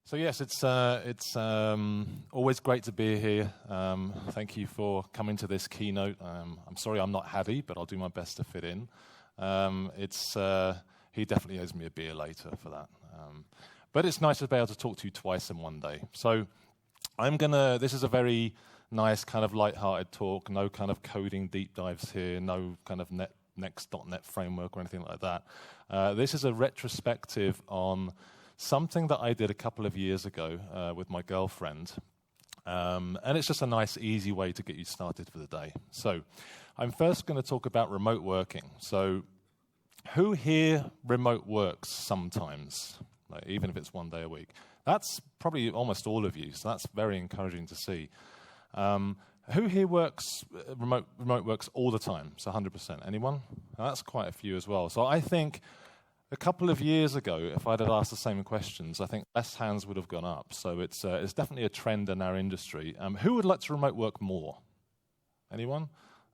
So yes, it's always great to be here. Thank you for coming to this keynote. I'm sorry I'm not Hadi, but I'll do my best to fit in. He definitely owes me a beer later for that. But it's nice to be able to talk to you twice in one day. So this is a very nice kind of light-hearted talk, no kind of coding deep dives here, no kind of Next.NET framework or anything like that. This is a retrospective on something that I did a couple of years ago with my girlfriend. And it's just a nice, easy way to get you started for the day. So I'm first going to talk about remote working. So who here remote works sometimes, like, even if it's one day a week? That's probably almost all of you, so that's very encouraging to see. Who here works remote works all the time? So 100%. Anyone? Now, that's quite a few as well. So I think a couple of years ago, if I'd have asked the same questions, I think less hands would have gone up. So it's definitely a trend in our industry. Who would like to remote work more? Anyone?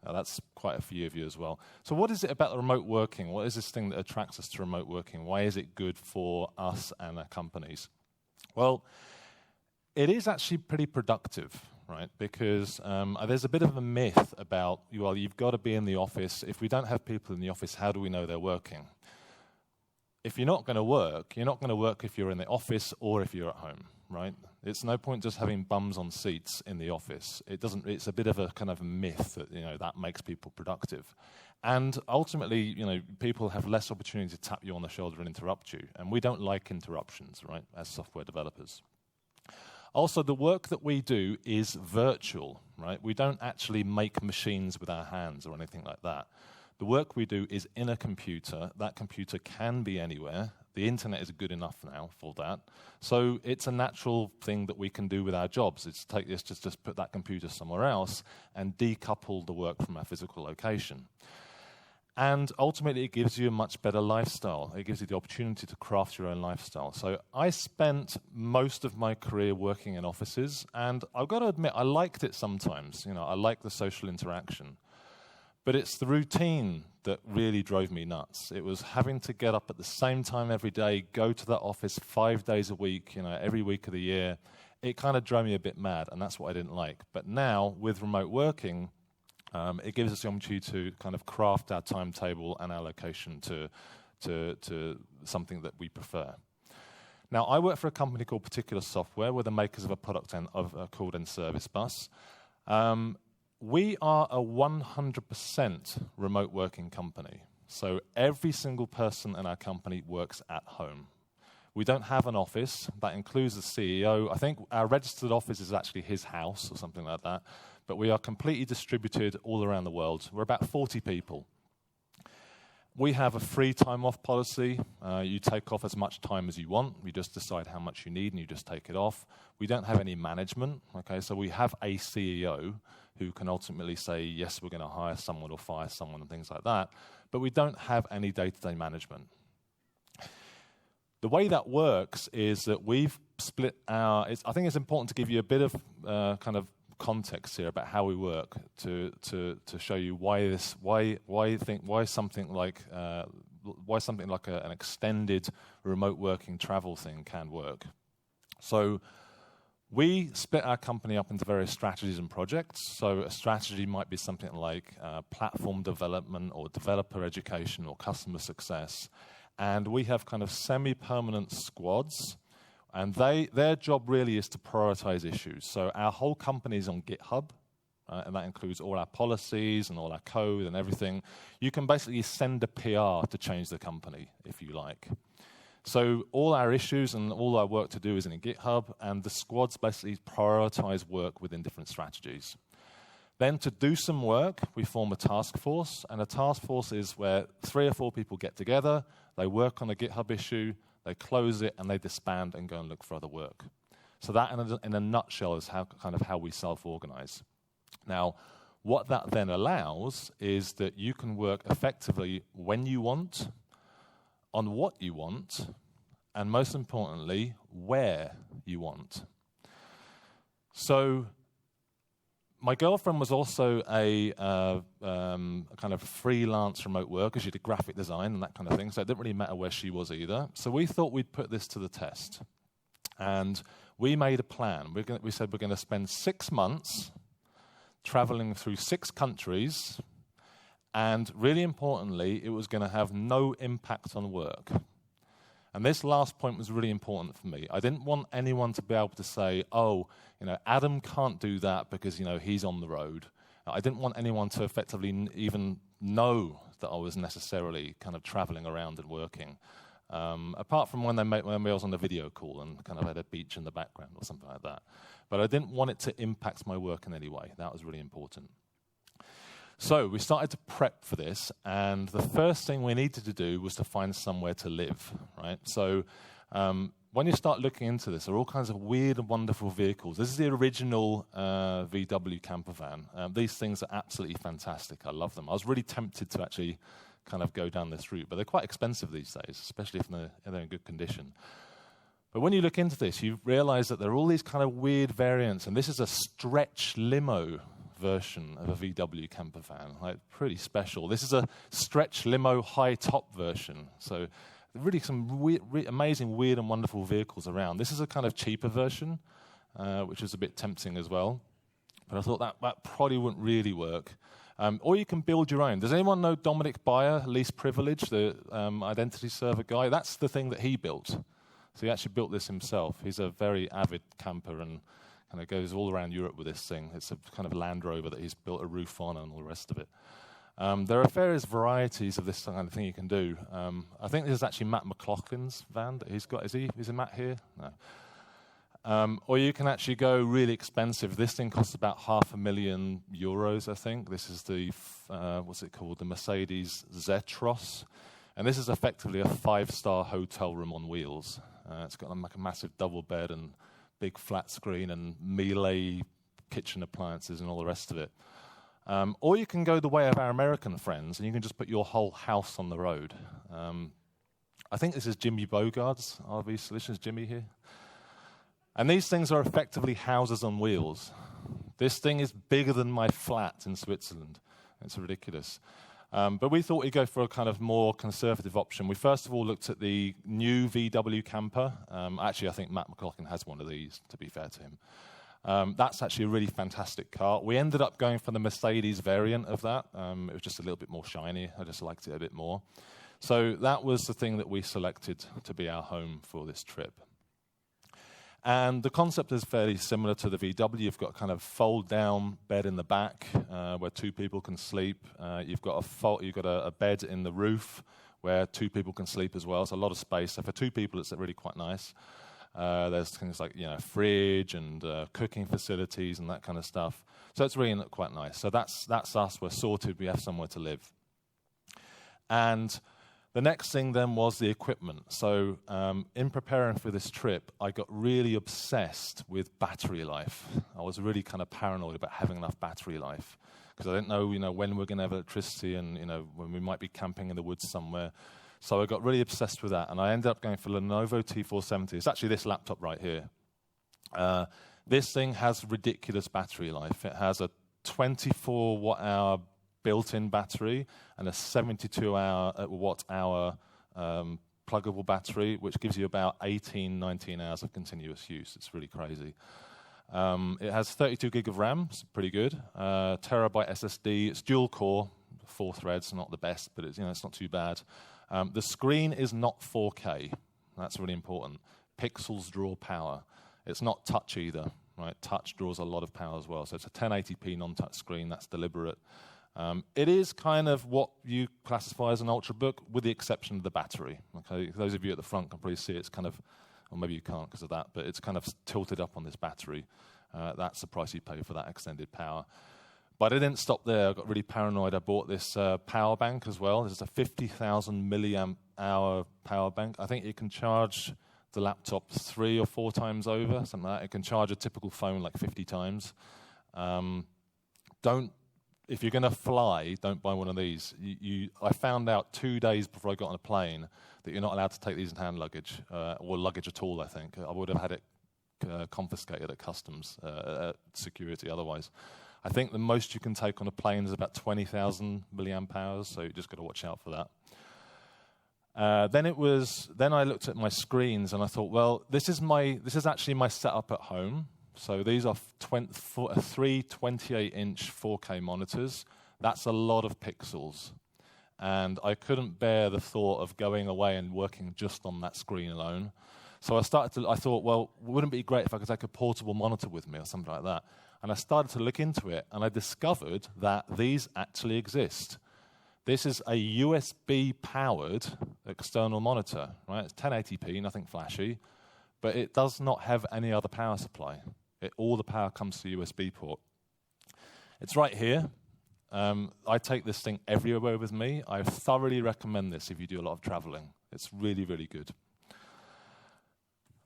That's quite a few of you as well. So what is it about remote working? What is this thing that attracts us to remote working? Why is it good for us and our companies? Well, it is actually pretty productive, right? Because there's a bit of a myth about, well, you've got to be in the office. If we don't have people in the office, how do we know they're working? If you're not going to work, you're not going to work if you're in the office or if you're at home, right? It's no point just having bums on seats in the office. It's a bit of a kind of myth that, that makes people productive. And ultimately, people have less opportunity to tap you on the shoulder and interrupt you. And we don't like interruptions, right, as software developers. Also, the work that we do is virtual, right? We don't actually make machines with our hands or anything like that. The work we do is in a computer. That computer can be anywhere. The internet is good enough now for that. So it's a natural thing that we can do with our jobs. It's just put that computer somewhere else and decouple the work from our physical location. And ultimately, it gives you a much better lifestyle. It gives you the opportunity to craft your own lifestyle. So I spent most of my career working in offices, and I've got to admit, I liked it sometimes. I like the social interaction. But it's the routine that really drove me nuts. It was having to get up at the same time every day, go to that office 5 days a week, every week of the year. It kind of drove me a bit mad, and that's what I didn't like. But now, with remote working, it gives us the opportunity to kind of craft our timetable and our location to something that we prefer. Now, I work for a company called Particular Software. We're the makers of a product called N-Service Bus. We are a 100% remote working company. So every single person in our company works at home. We don't have an office. That includes the CEO. I think our registered office is actually his house or something like that. But we are completely distributed all around the world. We're about 40 people. We have a free time off policy. You take off as much time as you want. You just decide how much you need and you just take it off. We don't have any management. Okay, so we have a CEO who can ultimately say, yes, we're going to hire someone or fire someone and things like that. But we don't have any day-to-day management. The way that works is that we've split I think it's important to give you a bit of kind of context here about how we work to show you why something like an extended remote working travel thing can work. So we split our company up into various strategies and projects. So a strategy might be something like platform development or developer education or customer success. And we have kind of semi-permanent squads. And their job really is to prioritize issues. So our whole company is on GitHub, and that includes all our policies and all our code and everything. You can basically send a PR to change the company, if you like. So all our issues and all our work to do is in GitHub, and the squads basically prioritize work within different strategies. Then to do some work, we form a task force, and a task force is where 3 or 4 people get together, they work on a GitHub issue, they close it, and they disband and go and look for other work. So that, in a nutshell, is how we self-organize. Now, what that then allows is that you can work effectively when you want, on what you want, and most importantly, where you want. So my girlfriend was also a kind of freelance remote worker. She did graphic design and that kind of thing, so it didn't really matter where she was either. So we thought we'd put this to the test. And we made a plan. We said we're going to spend 6 months traveling through 6 countries, and really importantly, it was going to have no impact on work. And this last point was really important for me. I didn't want anyone to be able to say, oh, Adam can't do that because, he's on the road. I didn't want anyone to effectively even know that I was necessarily kind of traveling around and working. Apart from when we was on a video call and kind of had a beach in the background or something like that. But I didn't want it to impact my work in any way. That was really important. So we started to prep for this, and the first thing we needed to do was to find somewhere to live, right? So when you start looking into this, there are all kinds of weird and wonderful vehicles. This is the original VW camper van. These things are absolutely fantastic. I love them. I was really tempted to actually kind of go down this route, but they're quite expensive these days, especially if they're in good condition. But when you look into this, you realize that there are all these kind of weird variants, and this is a stretch limo version of a VW camper van, like pretty special. This is a stretch limo high top version. So really some amazing, weird and wonderful vehicles around. This is a kind of cheaper version, which is a bit tempting as well. But I thought that probably wouldn't really work. Or you can build your own. Does anyone know Dominic Beyer, Least Privilege, the identity server guy? That's the thing that he built. So he actually built this himself. He's a very avid camper and kind of goes all around Europe with this thing. It's a kind of Land Rover that he's built a roof on and all the rest of it. There are various varieties of this kind of thing you can do. I think this is actually Matt McLaughlin's van that he's got. Is Matt here? No. Or you can actually go really expensive. This thing costs about €500,000, I think. This is the, what's it called? The Mercedes Zetros. And this is effectively a 5-star hotel room on wheels. It's got like a massive double bed and big flat screen and Miele kitchen appliances and all the rest of it. Or you can go the way of our American friends and you can just put your whole house on the road. I think this is Jimmy Bogart's RV Solutions. Jimmy here. And these things are effectively houses on wheels. This thing is bigger than my flat in Switzerland. It's ridiculous. But we thought we'd go for a kind of more conservative option. We first of all looked at the new VW camper. Actually, I think Matt McLaughlin has one of these, to be fair to him. That's actually a really fantastic car. We ended up going for the Mercedes variant of that. It was just a little bit more shiny. I just liked it a bit more. So that was the thing that we selected to be our home for this trip. And the concept is fairly similar to the VW. You've got a kind of fold-down bed in the back where 2 people can sleep. You've got a bed in the roof where 2 people can sleep as well. So a lot of space. So for 2 people, it's really quite nice. There's things like fridge and cooking facilities and that kind of stuff. So it's really quite nice. So that's us. We're sorted. We have somewhere to live. And the next thing then was the equipment. So in preparing for this trip, I got really obsessed with battery life. I was really kind of paranoid about having enough battery life because I didn't know, when we're going to have electricity and, when we might be camping in the woods somewhere. So I got really obsessed with that, and I ended up going for Lenovo T470. It's actually this laptop right here. This thing has ridiculous battery life. It has a 24 watt-hour built-in battery and a 72 watt-hour pluggable battery, which gives you about 19 hours of continuous use. It's really crazy. It has 32 gig of RAM, it's pretty good. Terabyte SSD, it's dual core, 4 threads, not the best, but it's not too bad. The screen is not 4K. That's really important. Pixels draw power. It's not touch either, right? Touch draws a lot of power as well. So it's a 1080p non-touch screen. That's deliberate. It is kind of what you classify as an ultrabook, with the exception of the battery. Okay, those of you at the front can probably see it's kind of, or maybe you can't because of that, but it's kind of tilted up on this battery. That's the price you pay for that extended power. But I didn't stop there. I got really paranoid. I bought this power bank as well. This is a 50,000 milliamp hour power bank. I think it can charge the laptop 3 or 4 times over, something like that. It can charge a typical phone like 50 times. If you're going to fly, don't buy one of these. I found out 2 days before I got on a plane that you're not allowed to take these in hand luggage, or luggage at all, I think. I would have had it confiscated at customs, at security otherwise. I think the most you can take on a plane is about 20,000 milliamp hours, so you just got to watch out for that. Then I looked at my screens and I thought, well, this is actually my setup at home. So these are three 28-inch 4K monitors. That's a lot of pixels. And I couldn't bear the thought of going away and working just on that screen alone. So I thought, well, wouldn't it be great if I could take a portable monitor with me or something like that? And I started to look into it, and I discovered that these actually exist. This is a USB-powered external monitor, right? It's 1080p, nothing flashy, but it does not have any other power supply. All the power comes to the USB port. It's right here. I take this thing everywhere with me. I thoroughly recommend this if you do a lot of traveling. It's really, really good.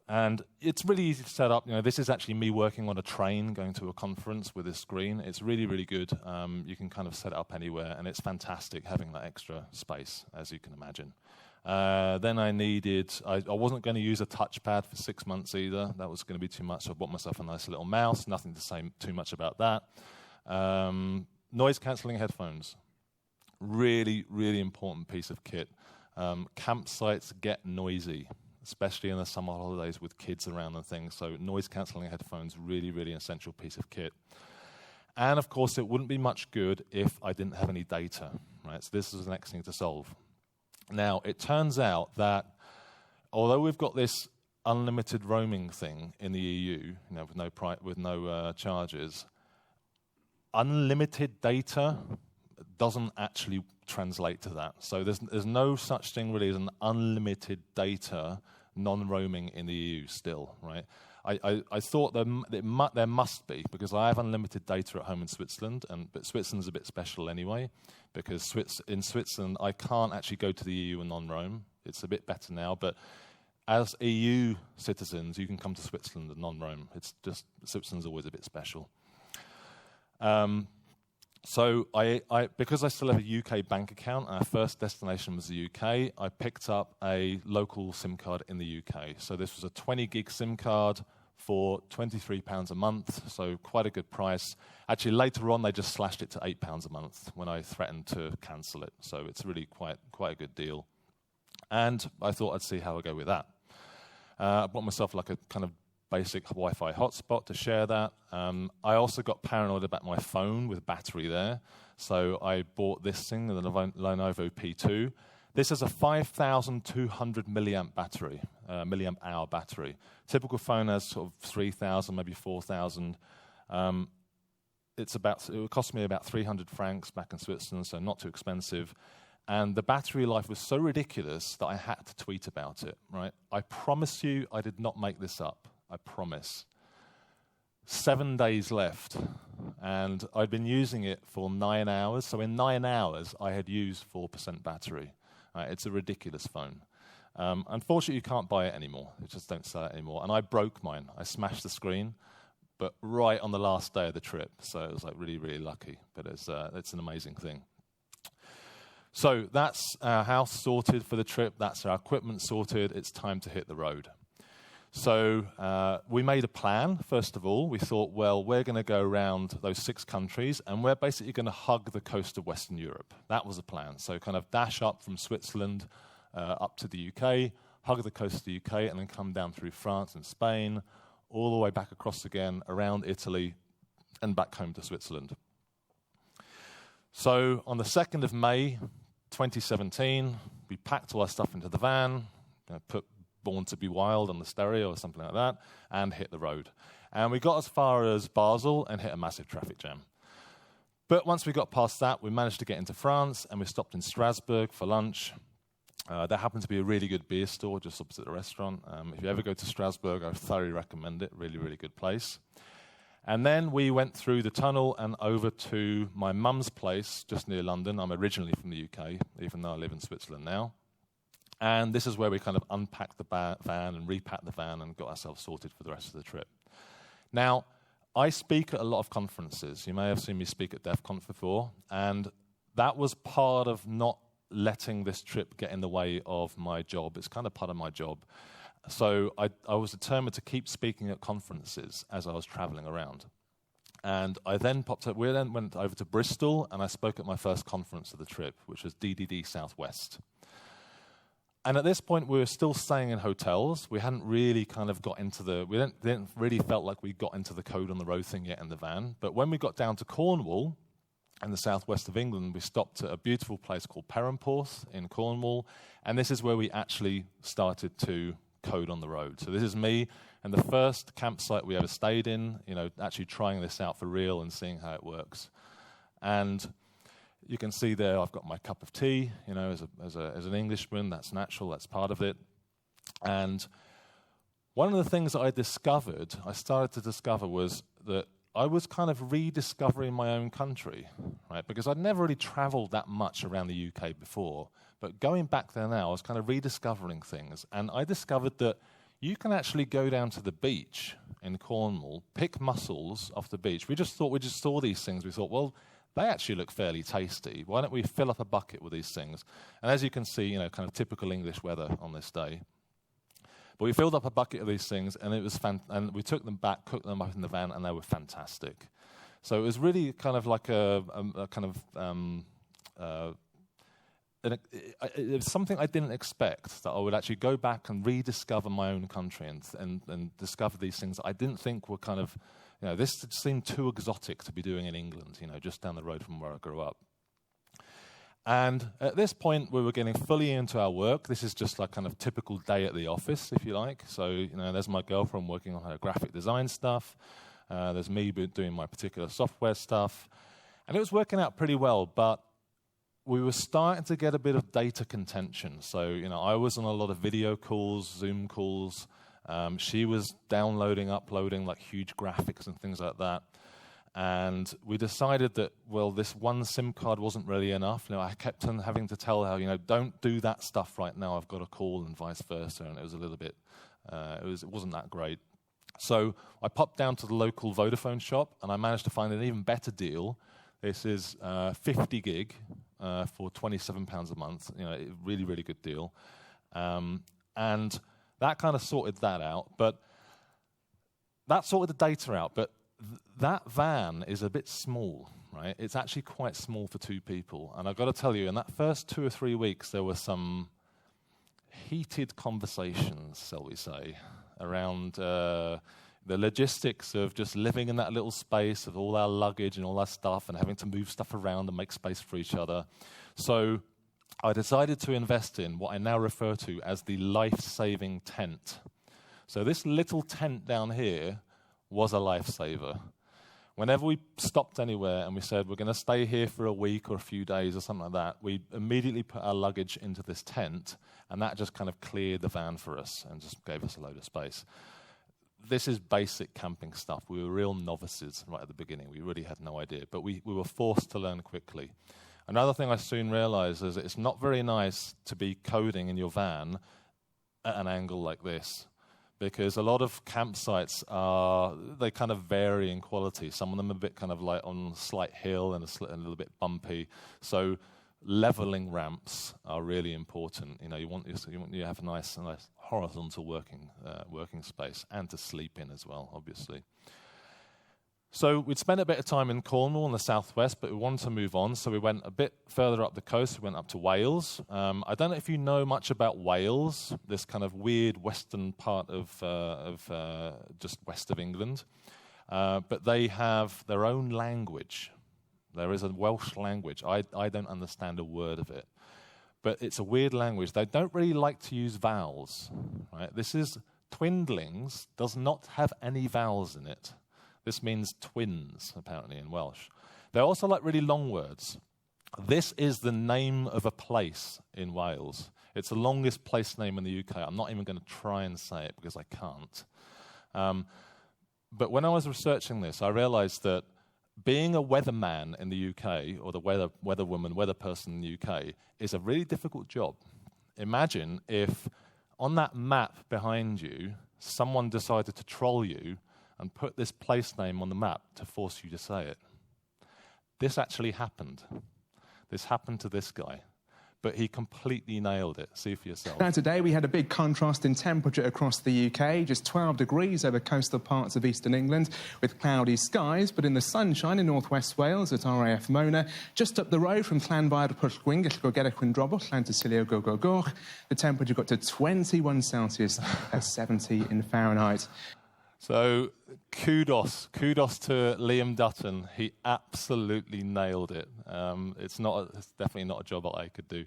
And it's really easy to set up. This is actually me working on a train, going to a conference with this screen. It's really, really good. You can kind of set it up anywhere, and it's fantastic having that extra space, as you can imagine. Then I wasn't going to use a touchpad for 6 months either. That was going to be too much. So I bought myself a nice little mouse. Nothing to say too much about that. Noise-cancelling headphones. Really, really important piece of kit. Campsites get noisy, especially in the summer holidays with kids around and things. So noise-cancelling headphones, really, really essential piece of kit. And, of course, it wouldn't be much good if I didn't have any data, right? So this is the next thing to solve. Now, it turns out that although we've got this unlimited roaming thing in the EU, with no charges, unlimited data doesn't actually translate to that. So there's no such thing really as an unlimited data non-roaming in the EU still, right? I thought there must be, because I have unlimited data at home in Switzerland, but Switzerland's a bit special anyway, because in Switzerland I can't actually go to the EU and non-roam. It's a bit better now, but as EU citizens, you can come to Switzerland and non-roam. It's just Switzerland's always a bit special. So because I still have a UK bank account, and our first destination was the UK, I picked up a local SIM card in the UK. So this was a 20 gig SIM card for £23 a month, so quite a good price. Actually, later on, they just slashed it to £8 a month when I threatened to cancel it. So it's really quite a good deal. And I thought I'd see how I go with that. I bought myself like a kind of basic Wi-Fi hotspot to share that. I also got paranoid about my phone with battery there, so I bought this thing, the Lenovo P2. This is a 5,200 milliamp battery, milliamp hour battery. Typical phone has sort of 3,000, maybe 4,000. It would cost me about 300 francs back in Switzerland, so not too expensive. And the battery life was so ridiculous that I had to tweet about it, right? I promise you I did not make this up. I promise. 7 days left, and I'd been using it for 9 hours. So in 9 hours, I had used 4% battery. It's a ridiculous phone. Unfortunately, you can't buy it anymore. They just don't sell it anymore. And I broke mine. I smashed the screen, but right on the last day of the trip. So it was like really, really lucky. But it's an amazing thing. So that's our house sorted for the trip. That's our equipment sorted. It's time to hit the road. So we made a plan, first of all. We thought, well, we're going to go around those 6 countries, and we're basically going to hug the coast of Western Europe. That was the plan. So kind of dash up from Switzerland up to the UK, hug the coast of the UK, and then come down through France and Spain, all the way back across again, around Italy, and back home to Switzerland. So on the 2nd of May, 2017, we packed all our stuff into the van, put Born to be Wild on the stereo or something like that, and hit the road. And we got as far as Basel and hit a massive traffic jam. But once we got past that, we managed to get into France, and we stopped in Strasbourg for lunch. There happened to be a really good beer store just opposite the restaurant. If you ever go to Strasbourg, I thoroughly recommend it. Really, really good place. And then we went through the tunnel and over to my mum's place just near London. I'm originally from the UK, even though I live in Switzerland now. And this is where we kind of unpacked the van and repacked the van and got ourselves sorted for the rest of the trip. Now, I speak at a lot of conferences. You may have seen me speak at DevConf before, and that was part of not letting this trip get in the way of my job. It's kind of part of my job. So I was determined to keep speaking at conferences as I was traveling around. And we then went over to Bristol, and I spoke at my first conference of the trip, which was DDD Southwest. And at this point, we were still staying in hotels. We hadn't really kind of got into didn't really felt like we got into the code on the road thing yet in the van. But when we got down to Cornwall, in the southwest of England, we stopped at a beautiful place called Perranporth in Cornwall, and this is where we actually started to code on the road. So this is me and the first campsite we ever stayed in, actually trying this out for real and seeing how it works. And you can see there I've got my cup of tea, as an Englishman, that's natural, that's part of it. And one of the things that I started to discover was that I was kind of rediscovering my own country, right? Because I'd never really traveled that much around the UK before. But going back there now, I was kind of rediscovering things. And I discovered that you can actually go down to the beach in Cornwall, pick mussels off the beach. We just saw these things. We thought, well, they actually look fairly tasty. Why don't we fill up a bucket with these things? And as you can see, kind of typical English weather on this day. But we filled up a bucket of these things, and it was and we took them back, cooked them up in the van, and they were fantastic. So it was really kind of like it was something I didn't expect, that I would actually go back and rediscover my own country and discover these things that I didn't think were kind of, this seemed too exotic to be doing in England, just down the road from where I grew up. And at this point, we were getting fully into our work. This is just like kind of typical day at the office, if you like. So, there's my girlfriend working on her graphic design stuff. There's me doing my particular software stuff. And it was working out pretty well, but we were starting to get a bit of data contention. So, I was on a lot of video calls, Zoom calls. She was downloading, uploading like huge graphics and things like that. And we decided that, well, this one SIM card wasn't really enough. I kept on having to tell her, don't do that stuff right now. I've got a call, and vice versa. And it was a little bit, it wasn't that great. So I popped down to the local Vodafone shop, and I managed to find an even better deal. This is 50 gig for £27 a month. Really, really good deal. And that kind of sorted that out. But that sorted the data out. But that van is a bit small, right? It's actually quite small for two people. And I've got to tell you, in that first 2 or 3 weeks, there were some heated conversations, shall we say, around the logistics of just living in that little space of all our luggage and all our stuff and having to move stuff around and make space for each other. So I decided to invest in what I now refer to as the life-saving tent. So this little tent down here was a lifesaver. Whenever we stopped anywhere and we said we're going to stay here for a week or a few days or something like that, we immediately put our luggage into this tent, and that just kind of cleared the van for us and just gave us a load of space. This is basic camping stuff. We were real novices right at the beginning. We really had no idea, but we were forced to learn quickly. Another thing I soon realized is it's not very nice to be coding in your van at an angle like this, because a lot of campsites they kind of vary in quality. Some of them are a bit kind of like on a slight hill and a little bit bumpy. So leveling ramps are really important. You want to have a nice horizontal working space, and to sleep in as well, obviously. So we'd spent a bit of time in Cornwall in the southwest, but we wanted to move on. So we went a bit further up the coast. We went up to Wales. I don't know if you know much about Wales, this kind of weird western part of just west of England. But they have their own language. There is a Welsh language. I don't understand a word of it. But it's a weird language. They don't really like to use vowels. Right? Twindlings does not have any vowels in it. This means twins, apparently, in Welsh. They also like really long words. This is the name of a place in Wales. It's the longest place name in the UK. I'm not even going to try and say it because I can't. But when I was researching this, I realized that being a weatherman in the UK, or the weatherwoman, weather person in the UK, is a really difficult job. Imagine if on that map behind you, someone decided to troll you and put this place name on the map to force you to say it. This actually happened. This happened to this guy. but he completely nailed it. See for yourself. Now today we had a big contrast in temperature across the UK, just 12 degrees over coastal parts of eastern England with cloudy skies, but in the sunshine in northwest Wales at RAF Mona, just up the road from Llanfair Pwllgwyn, Gellgorgera Cwndrobwll, Llantysilio Gogogoch, the temperature got to 21 Celsius at 70 in Fahrenheit. So kudos to Liam Dutton. He absolutely nailed it. It's definitely not a job that I could do.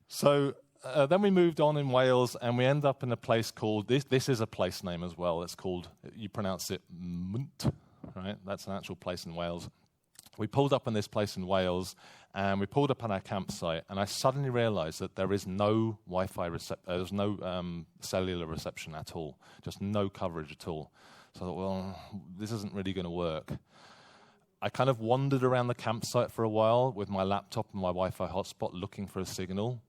So then we moved on in Wales, and we end up in a place called, this is a place name as well. It's called, you pronounce it Munt, right? That's an actual place in Wales. We pulled up in this place in Wales, and we pulled up on our campsite, and I suddenly realized that there is no Wi-Fi there's no cellular reception at all, just no coverage at all. So I thought, well, this isn't really going to work. I kind of wandered around the campsite for a while with my laptop and my Wi-Fi hotspot looking for a signal,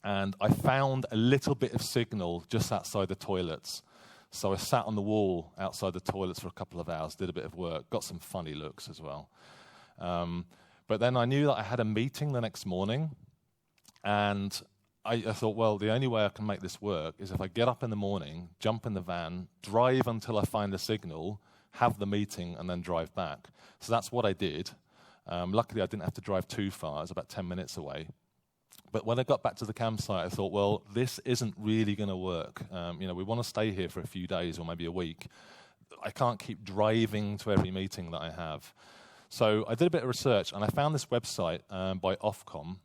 and I found a little bit of signal just outside the toilets. So I sat on the wall outside the toilets for a couple of hours, did a bit of work, got some funny looks as well. But then I knew that I had a meeting the next morning, and I thought, well, the only way I can make this work is if I get up in the morning, jump in the van, drive until I find a signal, have the meeting, and then drive back. So that's what I did. Luckily, I didn't have to drive too far. It was about 10 minutes away. But when I got back to the campsite, I thought, well, this isn't really going to work. We want to stay here for a few days or maybe a week. I can't keep driving to every meeting that I have. So I did a bit of research, and I found this website by Ofcom.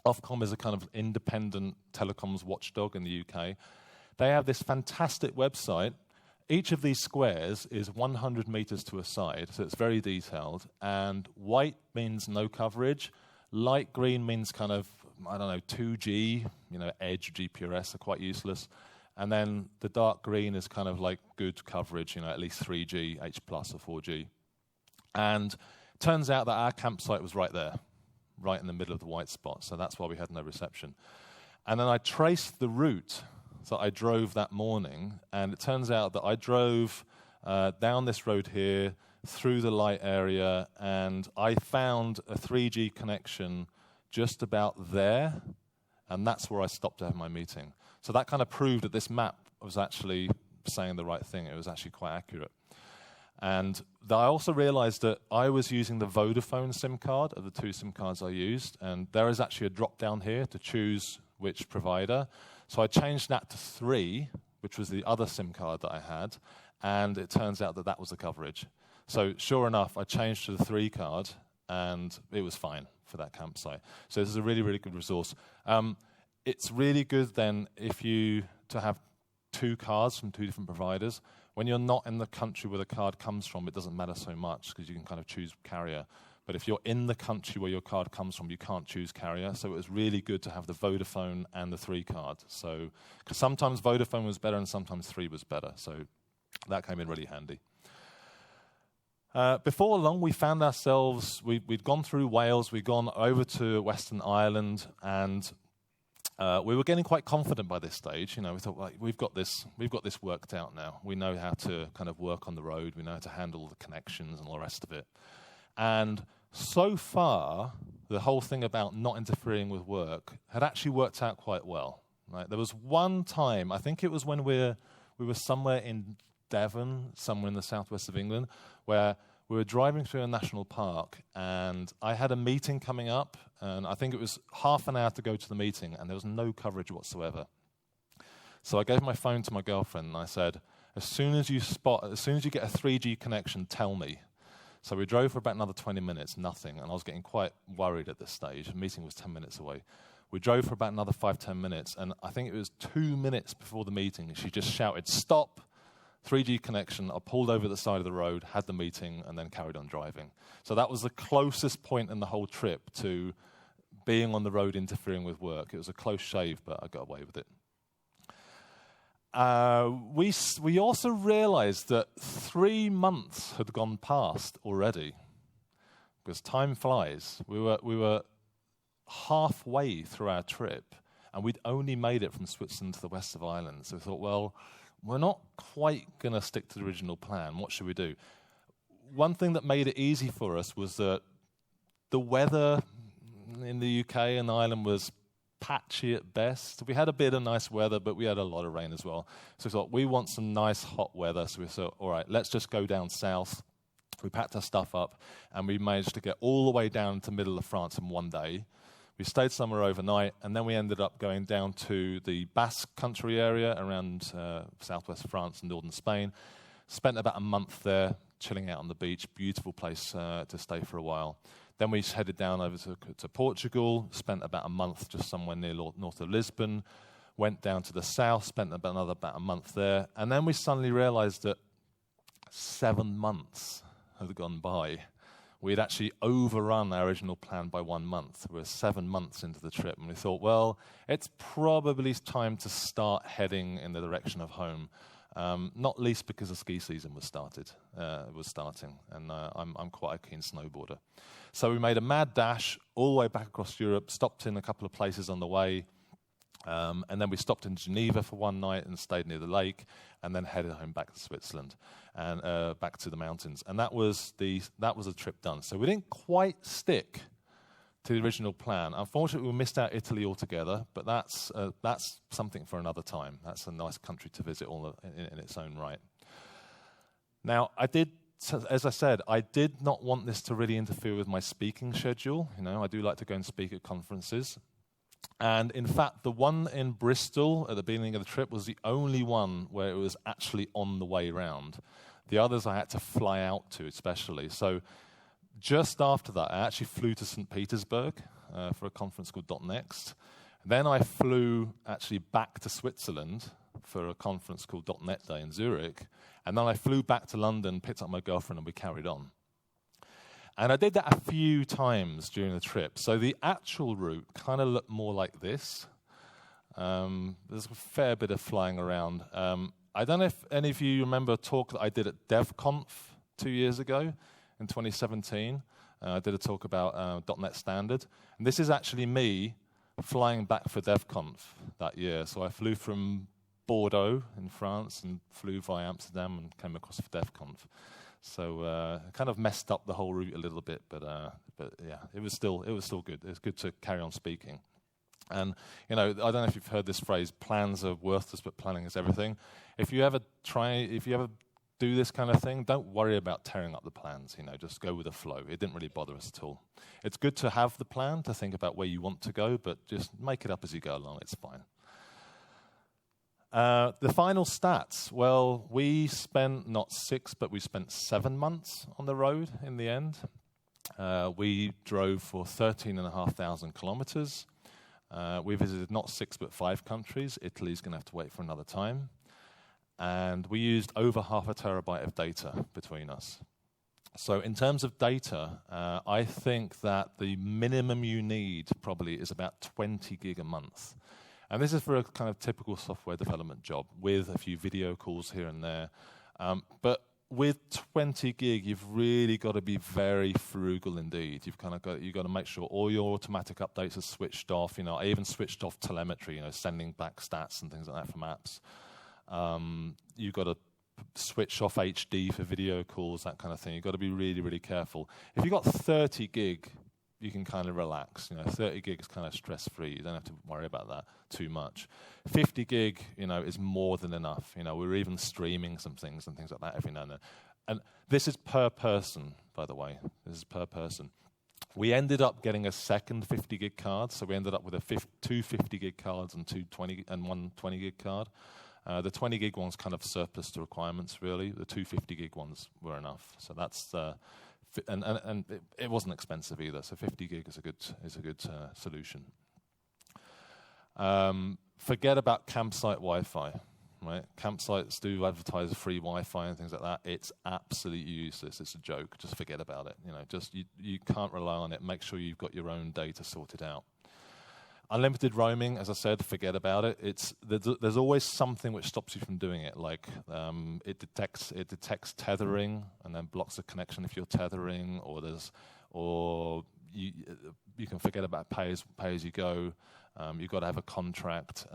Ofcom is a kind of independent telecoms watchdog in the UK. They have this fantastic website. Each of these squares is 100 meters to a side, so it's very detailed. And white means no coverage. Light green means kind of, 2G, Edge, GPRS are quite useless. And then the dark green is kind of like good coverage, at least 3G, H+ or 4G. And it turns out that our campsite was right there, right in the middle of the white spot, so that's why we had no reception. And then I traced the route that I drove that morning, and it turns out that I drove down this road here, through the light area, and I found a 3G connection just about there, and that's where I stopped to have my meeting. So that kind of proved that this map was actually saying the right thing. It was actually quite accurate. And I also realized that I was using the Vodafone SIM card of the two SIM cards I used, and there is actually a drop down here to choose which provider. So I changed that to 3, which was the other SIM card that I had, and it turns out that that was the coverage. So sure enough, I changed to the 3 card, and it was fine for that campsite. So this is a really, really good resource. It's really good then to have 2 cards from 2 different providers. When you're not in the country where the card comes from, it doesn't matter so much because you can kind of choose carrier. But if you're in the country where your card comes from, you can't choose carrier. So it was really good to have the Vodafone and the 3 card. So, because sometimes Vodafone was better and sometimes 3 was better. So that came in really handy. Before long, we found ourselves, we'd gone through Wales, we'd gone over to Western Ireland, and we were getting quite confident by this stage. We thought, well, we've got this worked out now. We know how to kind of work on the road. We know how to handle the connections and all the rest of it. And so far, the whole thing about not interfering with work had actually worked out quite well. Right? There was one time, I think it was when we were somewhere in Devon, somewhere in the southwest of England, where we were driving through a national park, and I had a meeting coming up, and I think it was half an hour to go to the meeting, and there was no coverage whatsoever. So I gave my phone to my girlfriend, and I said, as soon as you get a 3G connection, tell me. So we drove for about another 20 minutes, nothing, and I was getting quite worried at this stage. The meeting was 10 minutes away. We drove for about another 5-10 minutes, and I think it was 2 minutes before the meeting, she just shouted, "Stop! 3G connection." I pulled over the side of the road, had the meeting, and then carried on driving. So that was the closest point in the whole trip to being on the road interfering with work. It was a close shave, but I got away with it. We also realized that 3 months had gone past already, because time flies. We were halfway through our trip, and we'd only made it from Switzerland to the west of Ireland. So we thought, well, we're not quite going to stick to the original plan. What should we do? One thing that made it easy for us was that the weather, in the UK, and Ireland was patchy at best. We had a bit of nice weather, but we had a lot of rain as well. So we thought, we want some nice hot weather. So we thought, all right, let's just go down south. We packed our stuff up, and we managed to get all the way down to the middle of France in one day. We stayed somewhere overnight, and then we ended up going down to the Basque country area around southwest France and northern Spain. Spent about a month there, chilling out on the beach. Beautiful place to stay for a while. Then we headed down over to Portugal, spent about a month just somewhere near north of Lisbon. Went down to the south, spent about a month there. And then we suddenly realized that 7 months had gone by. We had actually overrun our original plan by 1 month. We were 7 months into the trip, and we thought, well, it's probably time to start heading in the direction of home. Not least because the ski season was starting, and I'm quite a keen snowboarder. So we made a mad dash all the way back across Europe, stopped in a couple of places on the way, and then we stopped in Geneva for one night and stayed near the lake, and then headed home back to Switzerland and back to the mountains. And that was the trip done. So we didn't quite stick to the original plan. Unfortunately, we missed out Italy altogether, but that's something for another time. That's a nice country to visit all in its own right. Now, as I said, I did not want this to really interfere with my speaking schedule. I do like to go and speak at conferences. And in fact, the one in Bristol at the beginning of the trip was the only one where it was actually on the way round. The others I had to fly out to, especially. So just after that, I actually flew to St. Petersburg for a conference called .next. Then I flew actually back to Switzerland for a conference called .net Day in Zurich. And then I flew back to London, picked up my girlfriend, and we carried on. And I did that a few times during the trip. So the actual route kind of looked more like this. There's a fair bit of flying around. I don't know if any of you remember a talk that I did at DevConf 2 years ago in 2017. I did a talk about .NET Standard. And this is actually me flying back for DevConf that year. So I flew from Bordeaux in France and flew via Amsterdam and came across for DevConf. So kind of messed up the whole route a little bit, but yeah, it was still good. It was good to carry on speaking. And I don't know if you've heard this phrase: plans are worthless, but planning is everything. If you ever do this kind of thing, don't worry about tearing up the plans. Just go with the flow. It didn't really bother us at all. It's good to have the plan, to think about where you want to go, but just make it up as you go along. It's fine. The final stats. Well, we spent not 6, but we spent 7 months on the road in the end. We drove for 13,500 kilometers. We visited not 6, but 5 countries. Italy's going to have to wait for another time. And we used over 0.5 terabyte of data between us. So in terms of data, I think that the minimum you need probably is about 20 gig a month. And this is for a kind of typical software development job with a few video calls here and there. But with 20 gig, you've really got to be very frugal indeed. You've got to make sure all your automatic updates are switched off. I even switched off telemetry, sending back stats and things like that from apps. You've got to switch off HD for video calls, that kind of thing. You've got to be really, really careful. If you've got 30 gig, you can kind of relax. 30 gig is kind of stress-free. You don't have to worry about that too much. 50 gig, is more than enough. We're even streaming some things and things like that every now and then. And this is per person, by the way. This is per person. We ended up getting a second 50 gig card, so we ended up with two 50 gig cards and one 20 gig card. The 20 gig one's kind of surplus to requirements, really. The two 50 gig ones were enough. So that's and it wasn't expensive either. So 50 gig is a good solution. Forget about campsite Wi-Fi. Right? Campsites do advertise free Wi-Fi and things like that. It's absolutely useless. It's a joke. Just forget about it. You can't rely on it. Make sure you've got your own data sorted out. Unlimited roaming, as I said, forget about it. There's always something which stops you from doing it. Like it detects tethering and then blocks the connection if you're tethering, or you can forget about pay as you go. You've got to have a contract.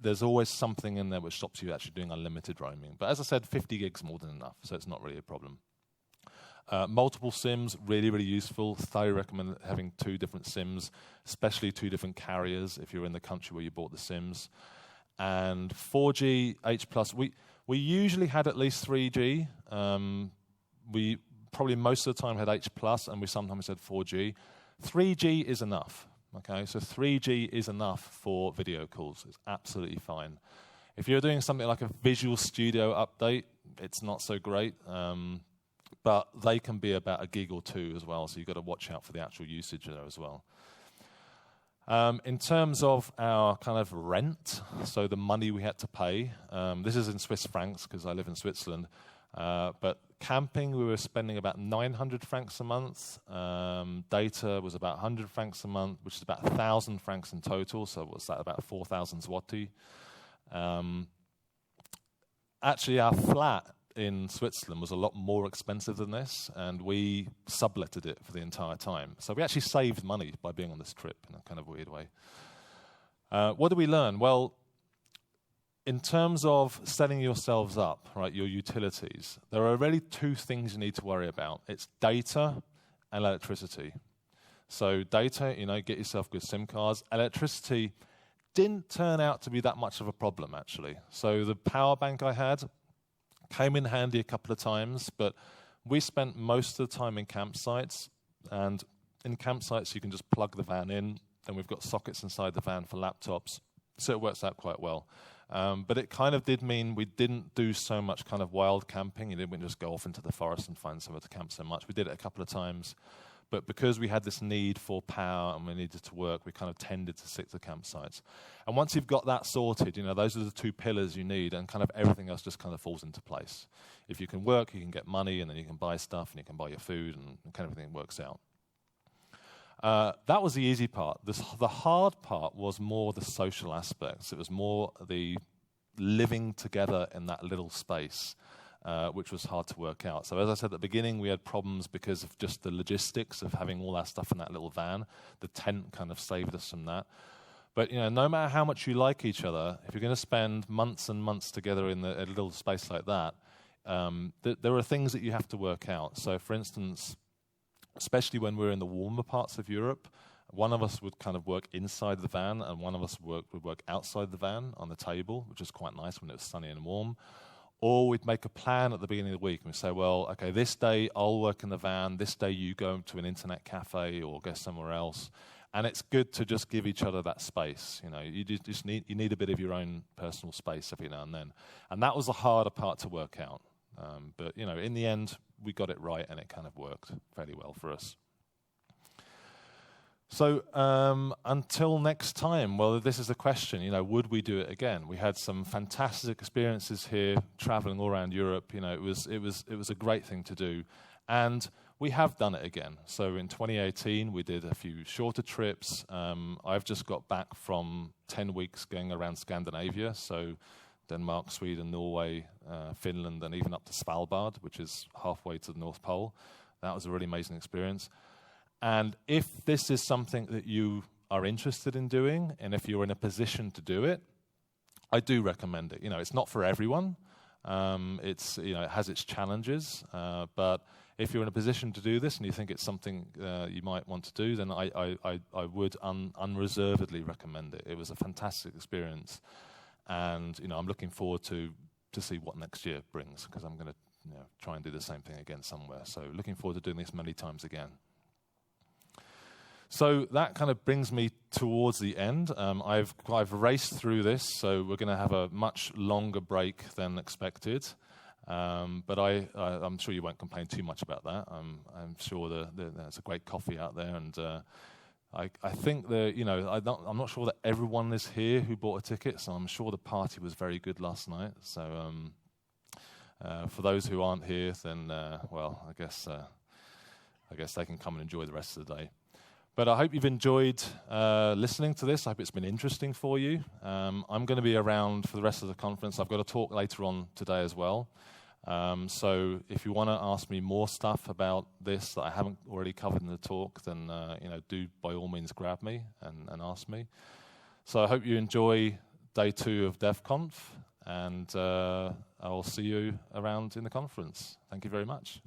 There's always something in there which stops you actually doing unlimited roaming. But as I said, 50 gigs more than enough, so it's not really a problem. Multiple SIMs, really, really useful. Thoroughly recommend having 2 different SIMs, especially 2 different carriers if you're in the country where you bought the SIMs. And 4G, H+, we usually had at least 3G. We probably most of the time had H+, and we sometimes had 4G. 3G is enough, okay? So 3G is enough for video calls. It's absolutely fine. If you're doing something like a Visual Studio update, it's not so great, but they can be about 1 gig or 2 as well, so you've got to watch out for the actual usage there as well. In terms of our kind of rent, so the money we had to pay, this is in Swiss francs because I live in Switzerland, but camping we were spending about 900 francs a month. Data was about 100 francs a month, which is about 1,000 francs in total, so what's that, about 4,000 zloty. Actually, our flat in Switzerland was a lot more expensive than this, and we subletted it for the entire time. So we actually saved money by being on this trip in a kind of weird way. What did we learn? Well, in terms of setting yourselves up, right, your utilities, there are really 2 things you need to worry about. It's data and electricity. So data, get yourself good SIM cards. Electricity didn't turn out to be that much of a problem, actually. So the power bank I had came in handy a couple of times, but we spent most of the time in campsites, and in campsites you can just plug the van in, and we've got sockets inside the van for laptops, so it works out quite well. But it kind of did mean we didn't do so much kind of wild camping. You didn't just go off into the forest and find somewhere to camp so much. We did it a couple of times, but because we had this need for power and we needed to work, we kind of tended to stick to campsites. And once you've got that sorted, those are the 2 pillars you need, and kind of everything else just kind of falls into place. If you can work, you can get money, and then you can buy stuff, and you can buy your food, and kind of everything works out. That was the easy part. The hard part was more the social aspects. It was more the living together in that little space, which was hard to work out. So as I said at the beginning, we had problems because of just the logistics of having all that stuff in that little van. The tent kind of saved us from that. But no matter how much you like each other, if you're going to spend months and months together in a little space like that, there are things that you have to work out. So for instance, especially when we're in the warmer parts of Europe, one of us would kind of work inside the van, and one of us would work outside the van on the table, which is quite nice when it was sunny and warm. Or we'd make a plan at the beginning of the week, and we'd say, well, okay, this day I'll work in the van, this day you go to an internet cafe or go somewhere else. And it's good to just give each other that space. You just need a bit of your own personal space every now and then. And that was the harder part to work out. But in the end, we got it right, and it kind of worked fairly well for us. So until next time, well, this is the question, would we do it again? We had some fantastic experiences here, traveling all around Europe. It was a great thing to do. And we have done it again. So in 2018, we did a few shorter trips. I've just got back from 10 weeks going around Scandinavia, so Denmark, Sweden, Norway, Finland, and even up to Svalbard, which is halfway to the North Pole. That was a really amazing experience. And if this is something that you are interested in doing, and if you're in a position to do it, I do recommend it. It's not for everyone. It has its challenges, but if you're in a position to do this and you think it's something you might want to do, then I would unreservedly recommend it. It was a fantastic experience, and I'm looking forward to see what next year brings, because I'm going to try and do the same thing again somewhere. So looking forward to doing this many times again. So that kind of brings me towards the end. I've raced through this, so we're going to have a much longer break than expected. But I'm sure you won't complain too much about that. I'm sure there's a great coffee out there, and I think I'm not sure that everyone is here who bought a ticket, so I'm sure the party was very good last night. So for those who aren't here, then I guess they can come and enjoy the rest of the day. But I hope you've enjoyed listening to this. I hope it's been interesting for you. I'm going to be around for the rest of the conference. I've got a talk later on today as well. So if you want to ask me more stuff about this that I haven't already covered in the talk, then do by all means grab me and ask me. So I hope you enjoy day 2 of DevConf, and I will see you around in the conference. Thank you very much.